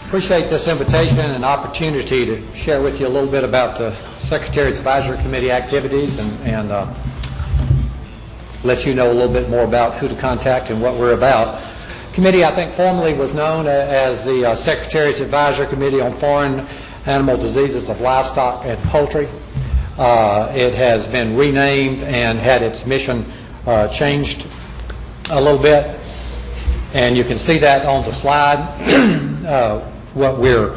Appreciate this invitation and opportunity to share with you a little bit about the Secretary's Advisory Committee activities and let you know a little bit more about who to contact and what we're about. Committee, I think, formerly was known as the Secretary's Advisory Committee on Foreign Animal Diseases of Livestock and Poultry. It has been renamed and had its mission changed a little bit, and you can see that on the slide. What we're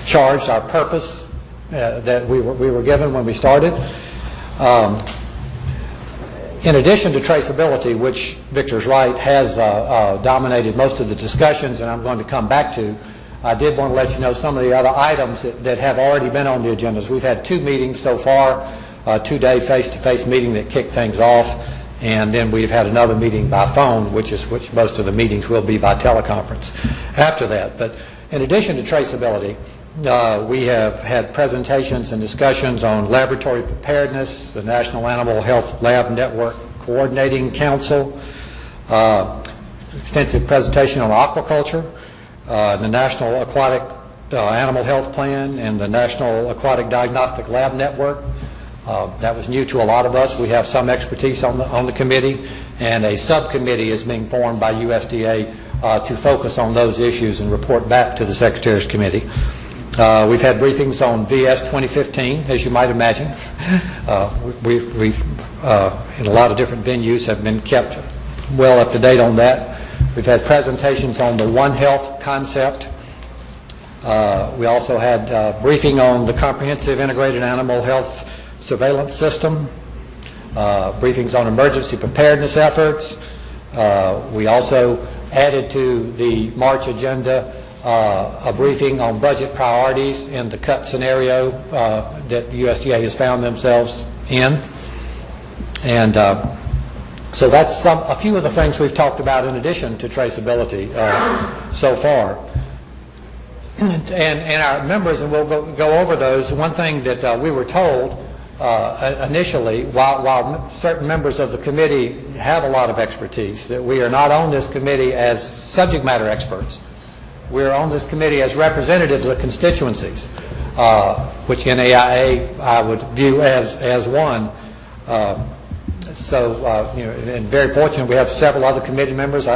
charged, our purpose that we were given when we started. In addition to traceability, which Victor's right has dominated most of the discussions, and I'm going to come back to, I did want to let you know some of the other items that have already been on the agendas. We've had 2 meetings so far, a 2-day face-to-face meeting that kicked things off, and then we've had another meeting by phone, which most of the meetings will be by teleconference after that. But in addition to traceability, we have had presentations and discussions on laboratory preparedness, the National Animal Health Lab Network Coordinating Council, extensive presentation on aquaculture, the National Aquatic Animal Health Plan, and the National Aquatic Diagnostic Lab Network. That was new to a lot of us. We have some expertise on the committee, and a subcommittee is being formed by USDA to focus on those issues and report back to the Secretary's Committee. We've had briefings on VS 2015, as you might imagine. We've in a lot of different venues have been kept well up to date on that. We've had presentations on the One Health concept. We also had a briefing on the Comprehensive Integrated Animal Health Surveillance System, briefings on emergency preparedness efforts. We also added to the March agenda a briefing on budget priorities in the cut scenario that USDA has found themselves in. And so that's a few of the things we've talked about in addition to traceability so far. And our members, and we'll go over those, one thing that we were told initially, while certain members of the committee have a lot of expertise, that we are not on this committee as subject matter experts. We're on this committee as representatives of constituencies, which in AIA I would view as one. And very fortunate we have several other committee members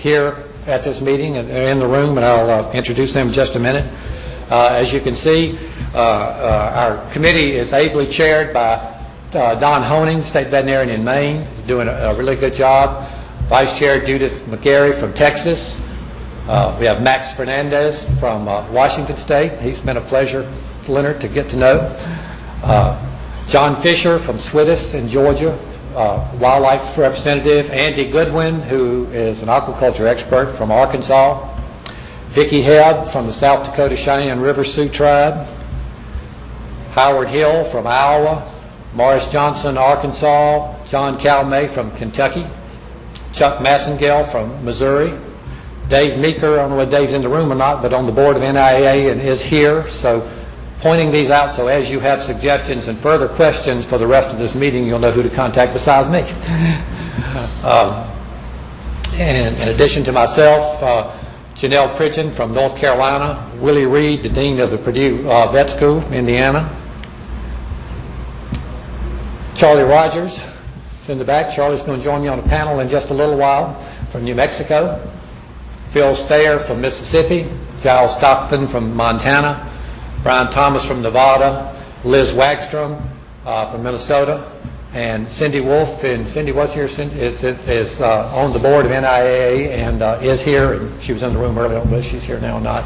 here at this meeting and in the room, and I'll introduce them in just a minute. As you can see, our committee is ably chaired by Don Honing, State Veterinarian in Maine, who's doing a really good job. Vice Chair Judith McGarry from Texas. We have Max Fernandez from Washington State. He's been a pleasure, Leonard, to get to know. John Fisher from Swidis in Georgia, wildlife representative. Andy Goodwin, who is an aquaculture expert from Arkansas. Vicki Hebb from the South Dakota Cheyenne River Sioux Tribe. Howard Hill from Iowa. Morris Johnson, Arkansas. John Calmay from Kentucky. Chuck Massengale from Missouri. Dave Meeker, I don't know whether Dave's in the room or not, but on the board of NIAA and is here. So pointing these out, so as you have suggestions and further questions for the rest of this meeting, you'll know who to contact besides me. And in addition to myself, Janelle Pridgeon from North Carolina, Willie Reed, the Dean of the Purdue Vet School, Indiana. Charlie Rogers is in the back. Charlie's going to join me on a panel in just a little while from New Mexico. Phil Stayer from Mississippi. Giles Stockton from Montana. Brian Thomas from Nevada. Liz Wagstrom from Minnesota. And Cindy Wolf, and Cindy was here, is on the board of NIAA and is here, and she was in the room earlier, but she's here now not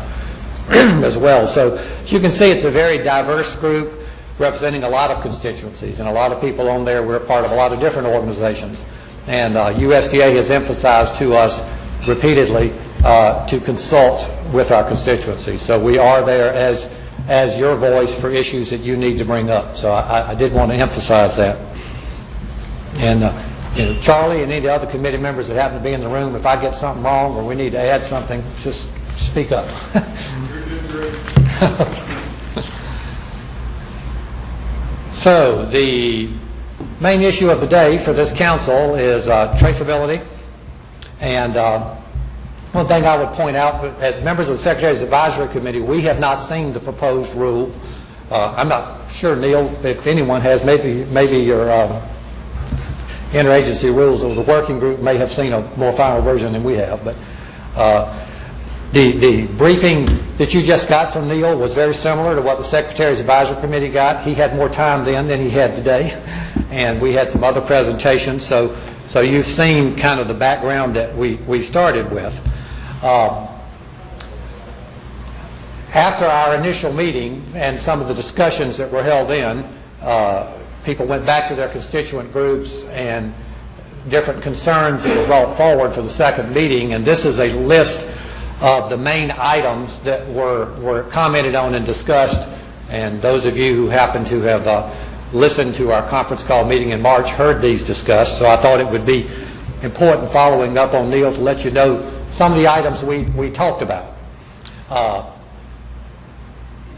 as well. So as you can see, it's a very diverse group representing a lot of constituencies and a lot of people on there. We're a part of a lot of different organizations. And USDA has emphasized to us repeatedly to consult with our constituencies. So we are there as your voice for issues that you need to bring up. So I did want to emphasize that. And Charlie and any of the other committee members that happen to be in the room, if I get something wrong or we need to add something, just speak up. So the main issue of the day for this council is traceability. And One thing I would point out, as members of the Secretary's Advisory Committee, we have not seen the proposed rule. I'm not sure, Neil, if anyone has. Maybe your interagency rules or the working group may have seen a more final version than we have. But the briefing that you just got from Neil was very similar to what the Secretary's Advisory Committee got. He had more time then than he had today, and we had some other presentations. So you've seen kind of the background that we started with. After our initial meeting and some of the discussions that were held then, people went back to their constituent groups and different concerns that were brought forward for the second meeting, and this is a list of the main items that were commented on and discussed. And those of you who happen to have listened to our conference call meeting in March heard these discussed, so I thought it would be important, following up on Neil, to let you know some of the items we talked about.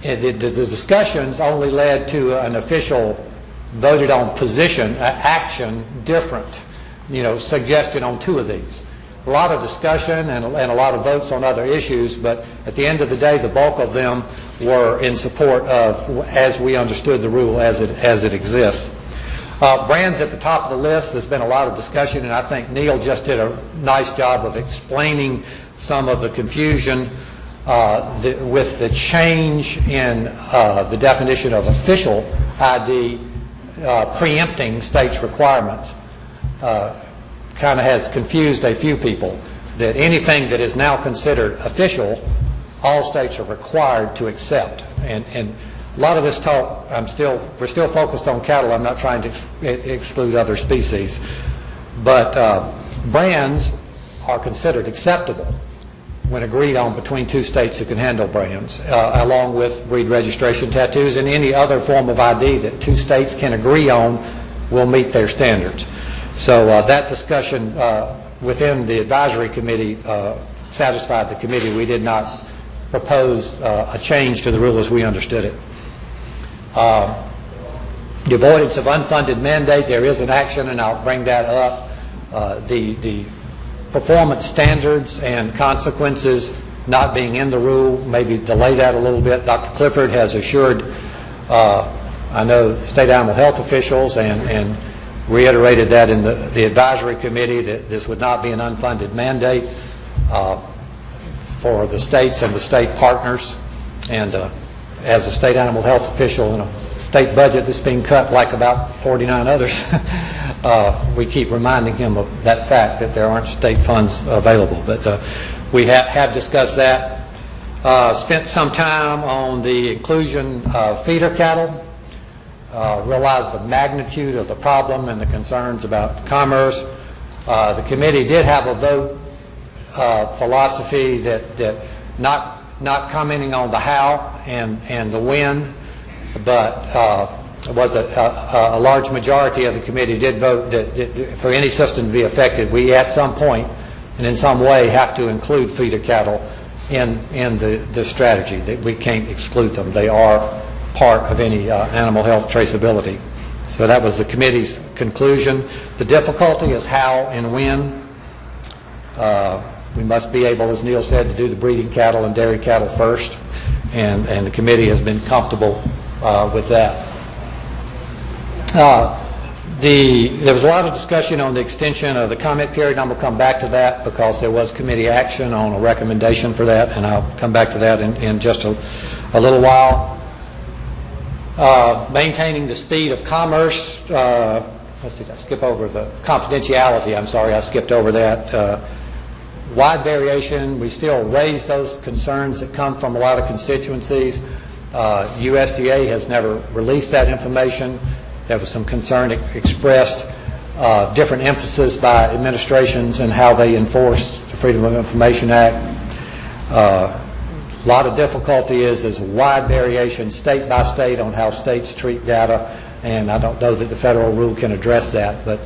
The discussions only led to an official voted on position, action, different, suggestion on 2 of these. A lot of discussion and a lot of votes on other issues, but at the end of the day, the bulk of them were in support of, as we understood the rule as it exists. Brands at the top of the list. There's been a lot of discussion, and I think Neil just did a nice job of explaining some of the confusion with the change in the definition of official ID preempting states' requirements. Kind of has confused a few people that anything that is now considered official, all states are required to accept. And a lot of this talk, we're still focused on cattle. I'm not trying to exclude other species, but brands are considered acceptable when agreed on between 2 states who can handle brands, along with breed registration tattoos and any other form of ID that 2 states can agree on will meet their standards. So that discussion within the advisory committee satisfied the committee. We did not propose a change to the rule as we understood it. The avoidance of unfunded mandate, there is an action, and I'll bring that up. The performance standards and consequences not being in the rule, maybe delay that a little bit. Dr. Clifford has assured, I know, state animal health officials and reiterated that in the advisory committee that this would not be an unfunded mandate for the states and the state partners. And as a state animal health official in a state budget that's being cut like about 49 others, we keep reminding him of that fact that there aren't state funds available. But we have discussed that. Spent some time on the inclusion of feeder cattle. Realized the magnitude of the problem and the concerns about commerce. The committee did have a vote philosophy that not commenting on the how and the when, but it was a large majority of the committee did vote that for any system to be effective, we at some point and in some way have to include feeder cattle in the strategy. That we can't exclude them. They are part of any animal health traceability. So that was the committee's conclusion. The difficulty is how and when. We must be able, as Neil said, to do the breeding cattle and dairy cattle first, and the committee has been comfortable with that. There was a lot of discussion on the extension of the comment period, and I'm going to come back to that because there was committee action on a recommendation for that, and I'll come back to that in just a little while. Maintaining the speed of commerce. Let's see, I skip over the confidentiality. I'm sorry, I skipped over that. Wide variation. We still raise those concerns that come from a lot of constituencies. USDA has never released that information. There was some concern expressed, different emphasis by administrations and how they enforce the Freedom of Information Act. A lot of difficulty is wide variation state by state on how states treat data, and I don't know that the federal rule can address that, but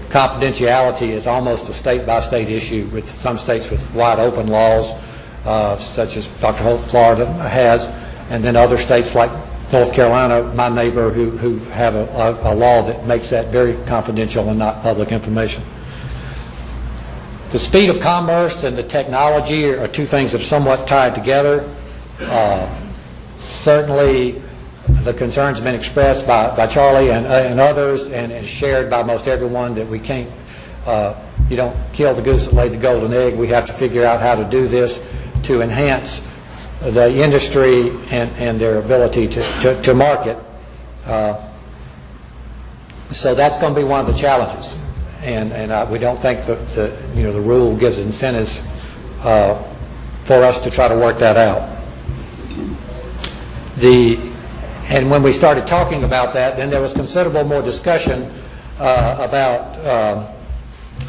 confidentiality is almost a state by state issue, with some states with wide open laws, such as Dr. Holt, Florida has, and then other states like North Carolina, my neighbor, who have a law that makes that very confidential and not public information. The speed of commerce and the technology are two things that are somewhat tied together. Certainly, the concerns have been expressed by Charlie and others, and shared by most everyone, that we can't, you don't kill the goose that laid the golden egg. We have to figure out how to do this to enhance the industry and their ability to market. So that's going to be one of the challenges, and we don't think that the rule gives incentives for us to try to work that out. And when we started talking about that, then there was considerable more discussion about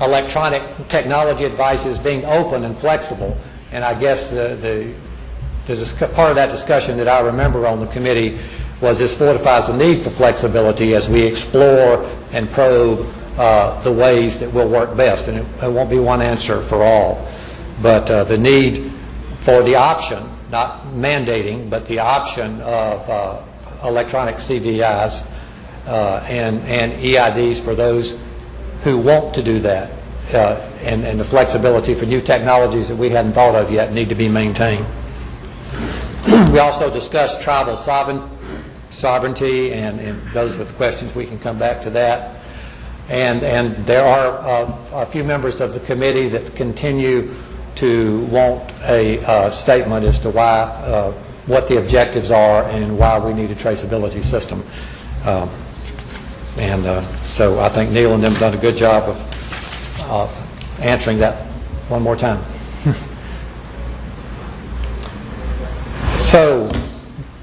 electronic technology advices being open and flexible. And I guess the part of that discussion that I remember on the committee was this fortifies the need for flexibility as we explore and probe the ways that will work best. And it won't be one answer for all, but the need for the option, not mandating, but the option of electronic CVIs and EIDs for those who want to do that, and the flexibility for new technologies that we hadn't thought of yet need to be maintained. We also discussed tribal sovereignty, and those with questions, we can come back to that. And there are a few members of the committee that continue to want a statement as to why, what the objectives are and why we need a traceability system. So I think Neil and them have done a good job of answering that one more time. So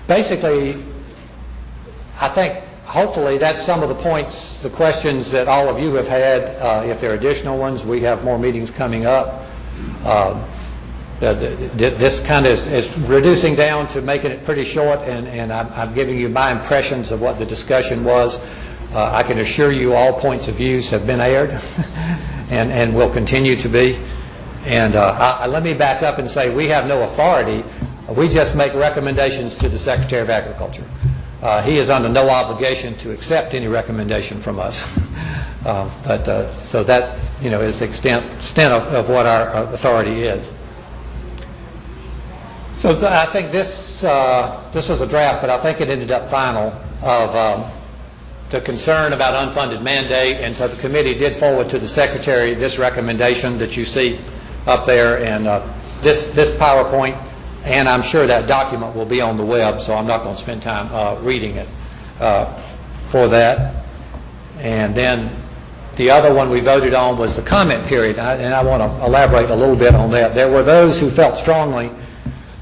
basically, I think hopefully that's some of the points, the questions that all of you have had. If there are additional ones, we have more meetings coming up. This kind of is reducing down to making it pretty short, and I'm giving you my impressions of what the discussion was. I can assure you all points of views have been aired and will continue to be. And let me back up and say we have no authority. We just make recommendations to the Secretary of Agriculture. He is under no obligation to accept any recommendation from us. So that is the extent of what our authority is. So I think this was a draft, but I think it ended up final of the concern about unfunded mandate, and so the committee did forward to the Secretary this recommendation that you see up there, and this PowerPoint, and I'm sure that document will be on the web, so I'm not going to spend time reading it for that. And then the other one we voted on was the comment period, and I want to elaborate a little bit on that. There were those who felt strongly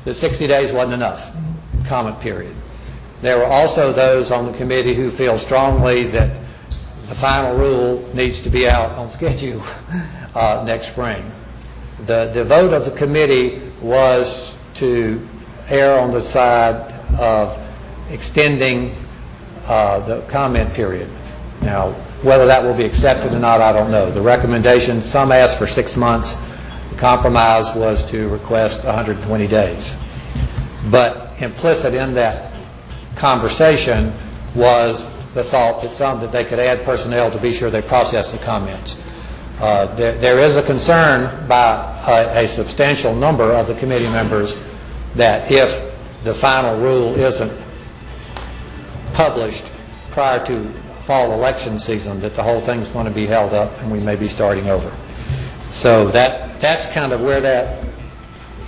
that 60 days wasn't enough, comment period. There were also those on the committee who feel strongly that the final rule needs to be out on schedule next spring. The vote of the committee was to err on the side of extending the comment period. Now, whether that will be accepted or not, I don't know. The recommendation, some asked for 6 months. The compromise was to request 120 days. But implicit in that conversation was the thought that they could add personnel to be sure they process the comments. There is a concern by a substantial number of the committee members that if the final rule isn't published prior to fall election season, that the whole thing's going to be held up and we may be starting over. So that's kind of where that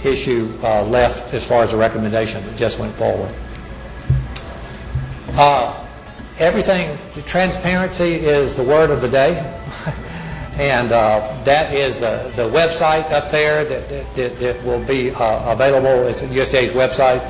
issue left as far as the recommendation that just went forward. Everything, transparency is the word of the day. And that is the website up there that will be available. It's USDA's website.